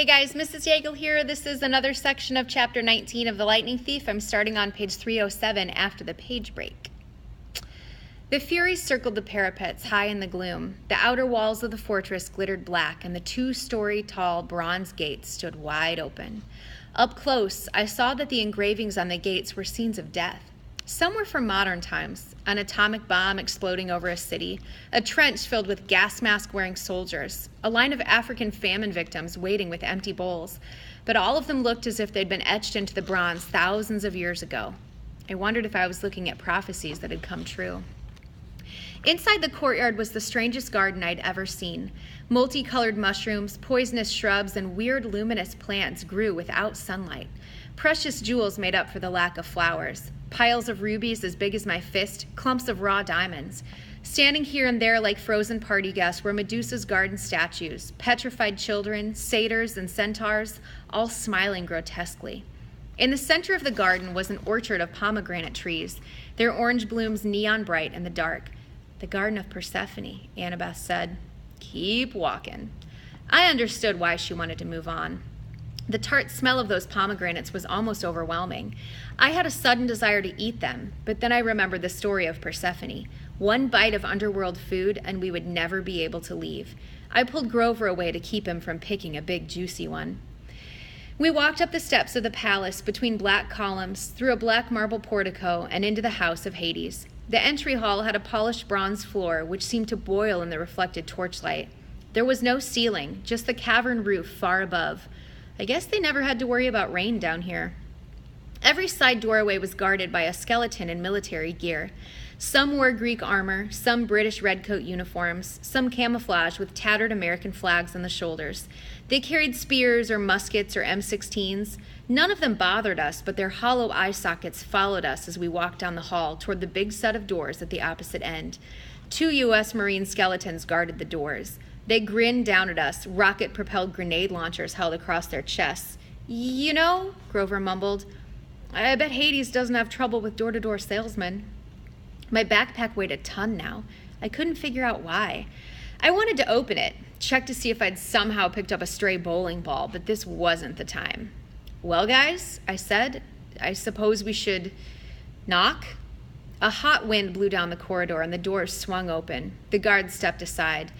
Hey guys, Mrs. Yeagle here. This is another section of chapter 19 of The Lightning Thief. I'm starting on page 307 after the page break. The Furies circled the parapets high in the gloom. The outer walls of the fortress glittered black, and the 2-story tall bronze gates stood wide open. Up close, I saw that the engravings on the gates were scenes of death. Some were from modern times, an atomic bomb exploding over a city, a trench filled with gas mask-wearing soldiers, a line of African famine victims waiting with empty bowls, but all of them looked as if they'd been etched into the bronze thousands of years ago. I wondered if I was looking at prophecies that had come true. Inside the courtyard was the strangest garden I'd ever seen. Multicolored mushrooms, poisonous shrubs, and weird luminous plants grew without sunlight. Precious jewels made up for the lack of flowers. Piles of rubies as big as my fist, clumps of raw diamonds. Standing here and there like frozen party guests were Medusa's garden statues, petrified children, satyrs, and centaurs, all smiling grotesquely. In the center of the garden was an orchard of pomegranate trees, their orange blooms neon bright in the dark. The Garden of Persephone, Annabeth said. Keep walking. I understood why she wanted to move on. The tart smell of those pomegranates was almost overwhelming. I had a sudden desire to eat them, but then I remembered the story of Persephone. One bite of underworld food, and we would never be able to leave. I pulled Grover away to keep him from picking a big, juicy one. We walked up the steps of the palace between black columns, through a black marble portico, and into the house of Hades. The entry hall had a polished bronze floor, which seemed to boil in the reflected torchlight. There was no ceiling, just the cavern roof far above. I guess they never had to worry about rain down here. Every side doorway was guarded by a skeleton in military gear. Some wore Greek armor, some British redcoat uniforms, some camouflage with tattered American flags on the shoulders. They carried spears or muskets or M16s. None of them bothered us, but their hollow eye sockets followed us as we walked down the hall toward the big set of doors at the opposite end. 2 U.S. Marine skeletons guarded the doors. They grinned down at us, rocket-propelled grenade launchers held across their chests. You know, Grover mumbled, I bet Hades doesn't have trouble with door-to-door salesmen. My backpack weighed a ton now. I couldn't figure out why. I wanted to open it, check to see if I'd somehow picked up a stray bowling ball, but this wasn't the time. Well, guys, I said, I suppose we should knock? A hot wind blew down the corridor and the doors swung open. The guard stepped aside.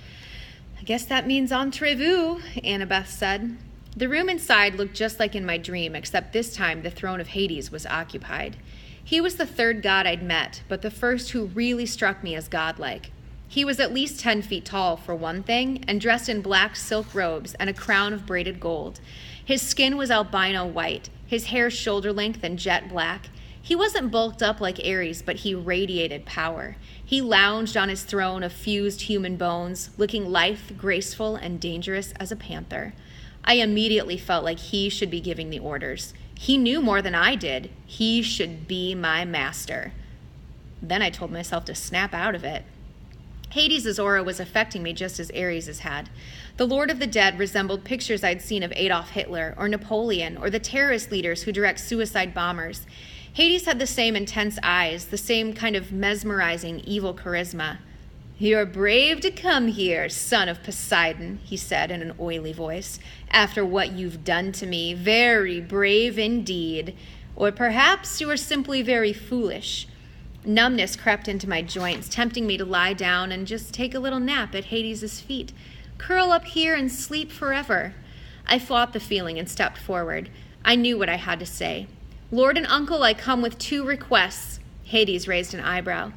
I guess that means entrez-vous, Annabeth said. The room inside looked just like in my dream, except this time the throne of Hades was occupied. He was the 3rd god I'd met, but the first who really struck me as godlike. He was at least 10 feet tall, for one thing, and dressed in black silk robes and a crown of braided gold. His skin was albino white, his hair shoulder length and jet black. He wasn't bulked up like Ares, but he radiated power. He lounged on his throne of fused human bones, looking lithe, graceful, and dangerous as a panther. I immediately felt like he should be giving the orders. He knew more than I did. He should be my master. Then I told myself to snap out of it. Hades' aura was affecting me just as Ares' had. The Lord of the Dead resembled pictures I'd seen of Adolf Hitler or Napoleon or the terrorist leaders who direct suicide bombers. Hades had the same intense eyes, the same kind of mesmerizing evil charisma. You're brave to come here, son of Poseidon, he said in an oily voice. After what you've done to me, very brave indeed. Or perhaps you are simply very foolish. Numbness crept into my joints, tempting me to lie down and just take a little nap at Hades' feet. Curl up here and sleep forever. I fought the feeling and stepped forward. I knew what I had to say. Lord and Uncle, I come with 2 requests. Hades raised an eyebrow.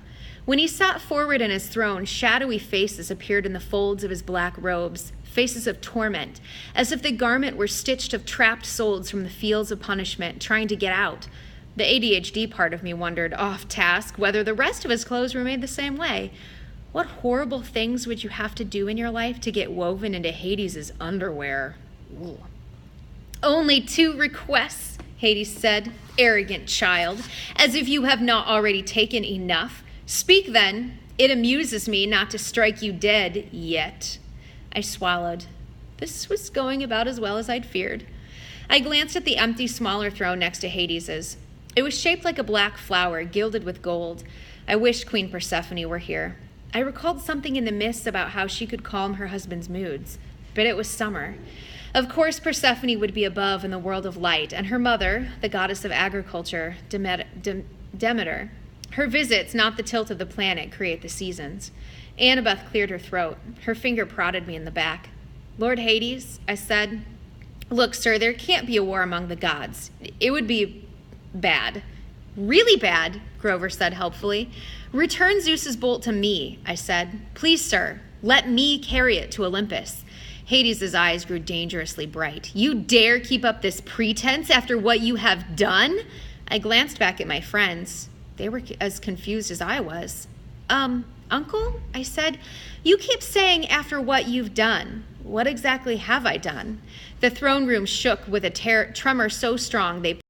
When he sat forward in his throne, shadowy faces appeared in the folds of his black robes, faces of torment, as if the garment were stitched of trapped souls from the fields of punishment, trying to get out. The ADHD part of me wondered, off task, whether the rest of his clothes were made the same way. What horrible things would you have to do in your life to get woven into Hades' underwear? Ooh. Only 2 requests, Hades said, arrogant child, as if you have not already taken enough. Speak then. It amuses me not to strike you dead yet. I swallowed. This was going about as well as I'd feared. I glanced at the empty, smaller throne next to Hades's. It was shaped like a black flower, gilded with gold. I wished Queen Persephone were here. I recalled something in the mists about how she could calm her husband's moods, but it was summer. Of course, Persephone would be above in the world of light, and her mother, the goddess of agriculture, Demeter. Her visits, not the tilt of the planet, create the seasons. Annabeth cleared her throat. Her finger prodded me in the back. Lord Hades, I said. Look, sir, there can't be a war among the gods. It would be bad. Really bad, Grover said helpfully. Return Zeus's bolt to me, I said. Please, sir, let me carry it to Olympus. Hades' eyes grew dangerously bright. You dare keep up this pretense after what you have done? I glanced back at my friends. They were as confused as I was. Uncle, I said, you keep saying after what you've done. What exactly have I done? The throne room shook with a tremor so strong they